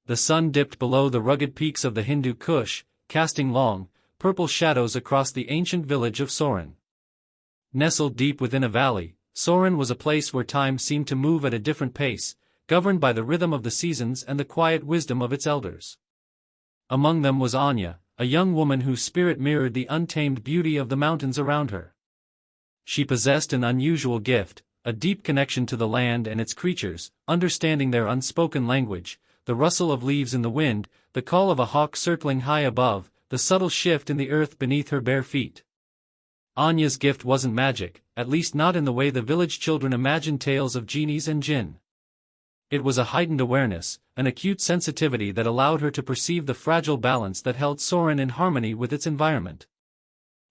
The sun dipped below the rugged peaks of the Hindu Kush, casting long, purple shadows across the ancient village of Soren. Nestled deep within a valley, Soren was a place where time seemed to move at a different pace, governed by the rhythm of the seasons and the quiet wisdom of its elders. Among them was Anya, a young woman whose spirit mirrored the untamed beauty of the mountains around her. She possessed an unusual gift, a deep connection to the land and its creatures, understanding their unspoken language, the rustle of leaves in the wind, the call of a hawk circling high above, the subtle shift in the earth beneath her bare feet. Anya's gift wasn't magic, at least not in the way the village children imagined tales of genies and jinn. It was a heightened awareness, an acute sensitivity that allowed her to perceive the fragile balance that held Soren in harmony with its environment.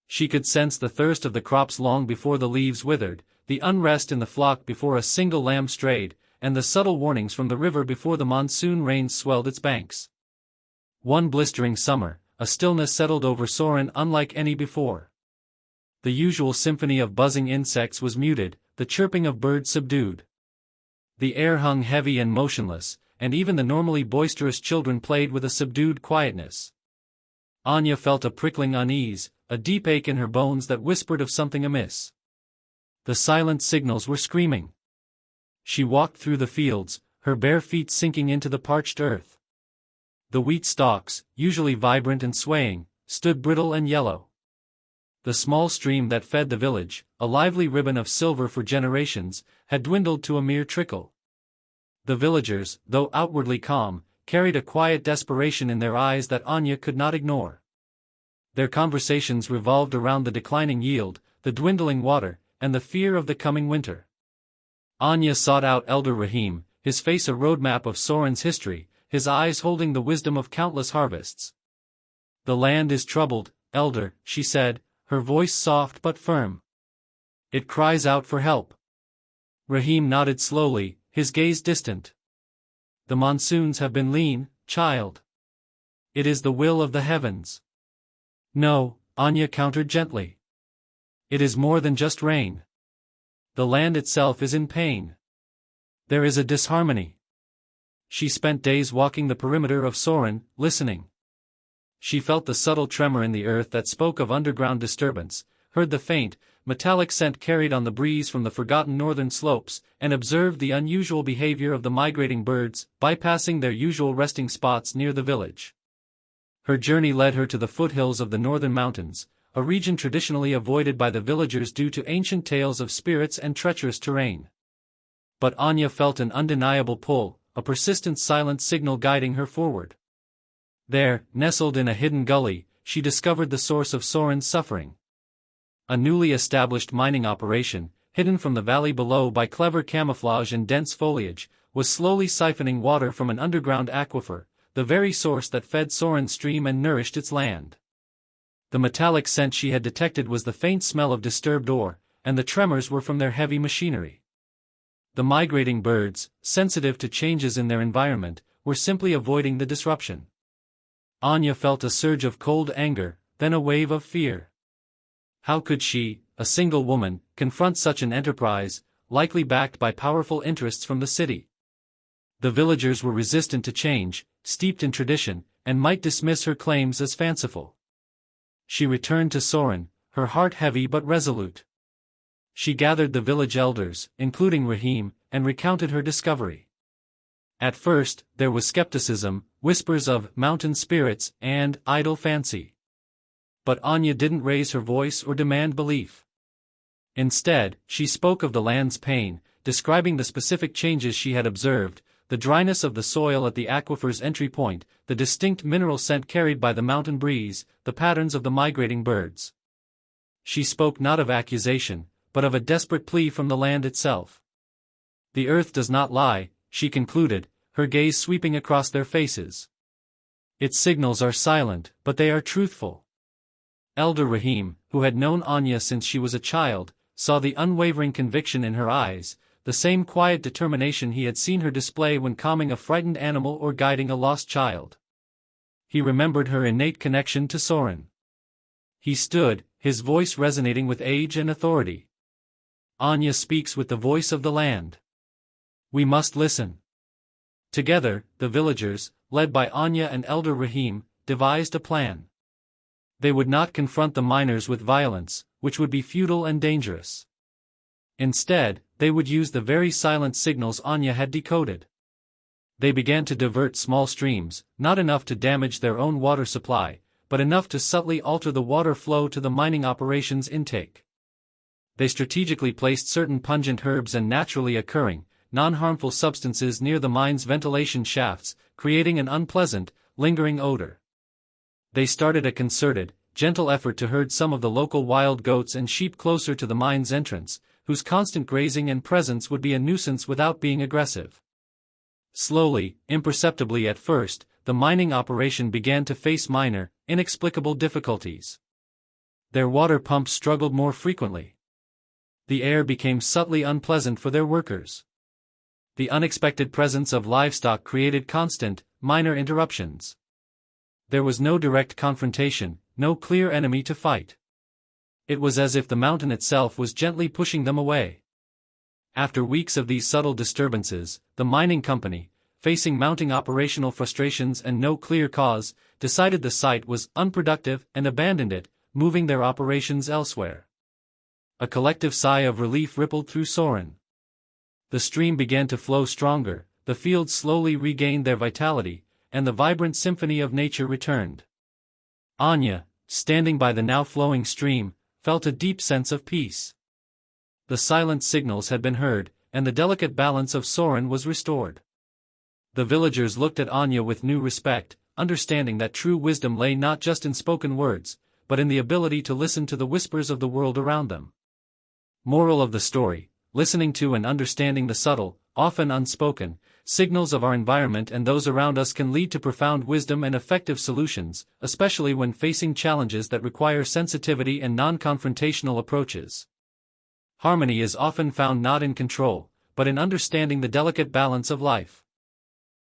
She could sense the thirst of the crops long before the leaves withered, the unrest in the flock before a single lamb strayed, and the subtle warnings from the river before the monsoon rains swelled its banks. One blistering summer, a stillness settled over Soren unlike any before. The usual symphony of buzzing insects was muted, the chirping of birds subdued. The air hung heavy and motionless, and even the normally boisterous children played with a subdued quietness. Anya felt a prickling unease, a deep ache in her bones that whispered of something amiss. The silent signals were screaming. She walked through the fields, her bare feet sinking into the parched earth. The wheat stalks, usually vibrant and swaying, stood brittle and yellow. The small stream that fed the village, a lively ribbon of silver for generations, had dwindled to a mere trickle. The villagers, though outwardly calm, carried a quiet desperation in their eyes that Anya could not ignore. Their conversations revolved around the declining yield, the dwindling water, and the fear of the coming winter. Anya sought out Elder Rahim, his face a roadmap of Soren's history, his eyes holding the wisdom of countless harvests. "The land is troubled, Elder," she said, her voice soft but firm. "It cries out for help." Rahim nodded slowly, his gaze distant. "The monsoons have been lean, child. It is the will of the heavens." "No," Anya countered gently. "It is more than just rain. The land itself is in pain. There is a disharmony." She spent days walking the perimeter of Soren, listening. She felt the subtle tremor in the earth that spoke of underground disturbance, heard the faint, metallic scent carried on the breeze from the forgotten northern slopes, and observed the unusual behavior of the migrating birds, bypassing their usual resting spots near the village. Her journey led her to the foothills of the northern mountains, a region traditionally avoided by the villagers due to ancient tales of spirits and treacherous terrain. But Anya felt an undeniable pull, a persistent silent signal guiding her forward. There, nestled in a hidden gully, she discovered the source of Soren's suffering. A newly established mining operation, hidden from the valley below by clever camouflage and dense foliage, was slowly siphoning water from an underground aquifer, the very source that fed Soren's stream and nourished its land. The metallic scent she had detected was the faint smell of disturbed ore, and the tremors were from their heavy machinery. The migrating birds, sensitive to changes in their environment, were simply avoiding the disruption. Anya felt a surge of cold anger, then a wave of fear. How could she, a single woman, confront such an enterprise, likely backed by powerful interests from the city? The villagers were resistant to change, steeped in tradition, and might dismiss her claims as fanciful. She returned to Soren, her heart heavy but resolute. She gathered the village elders, including Rahim, and recounted her discovery. At first, there was skepticism, whispers of mountain spirits and idle fancy. But Anya didn't raise her voice or demand belief. Instead, she spoke of the land's pain, describing the specific changes she had observed, the dryness of the soil at the aquifer's entry point, the distinct mineral scent carried by the mountain breeze, the patterns of the migrating birds. She spoke not of accusation, but of a desperate plea from the land itself. "The earth does not lie," she concluded, her gaze sweeping across their faces. "Its signals are silent, but they are truthful." Elder Rahim, who had known Anya since she was a child, saw the unwavering conviction in her eyes, the same quiet determination he had seen her display when calming a frightened animal or guiding a lost child. He remembered her innate connection to Soren. He stood, his voice resonating with age and authority. "Anya speaks with the voice of the land. We must listen." Together, the villagers, led by Anya and Elder Rahim, devised a plan. They would not confront the miners with violence, which would be futile and dangerous. Instead, they would use the very silent signals Anya had decoded. They began to divert small streams, not enough to damage their own water supply, but enough to subtly alter the water flow to the mining operations intake. They strategically placed certain pungent herbs and naturally occurring, non-harmful substances near the mine's ventilation shafts, creating an unpleasant, lingering odor. They started a concerted, gentle effort to herd some of the local wild goats and sheep closer to the mine's entrance, whose constant grazing and presence would be a nuisance without being aggressive. Slowly, imperceptibly at first, the mining operation began to face minor, inexplicable difficulties. Their water pumps struggled more frequently. The air became subtly unpleasant for their workers. The unexpected presence of livestock created constant, minor interruptions. There was no direct confrontation, no clear enemy to fight. It was as if the mountain itself was gently pushing them away. After weeks of these subtle disturbances, the mining company, facing mounting operational frustrations and no clear cause, decided the site was unproductive and abandoned it, moving their operations elsewhere. A collective sigh of relief rippled through Soren. The stream began to flow stronger, the fields slowly regained their vitality, and the vibrant symphony of nature returned. Anya, standing by the now flowing stream, felt a deep sense of peace. The silent signals had been heard, and the delicate balance of Soren was restored. The villagers looked at Anya with new respect, understanding that true wisdom lay not just in spoken words, but in the ability to listen to the whispers of the world around them. Moral of the story: listening to and understanding the subtle, often unspoken, signals of our environment and those around us can lead to profound wisdom and effective solutions, especially when facing challenges that require sensitivity and non-confrontational approaches. Harmony is often found not in control, but in understanding the delicate balance of life.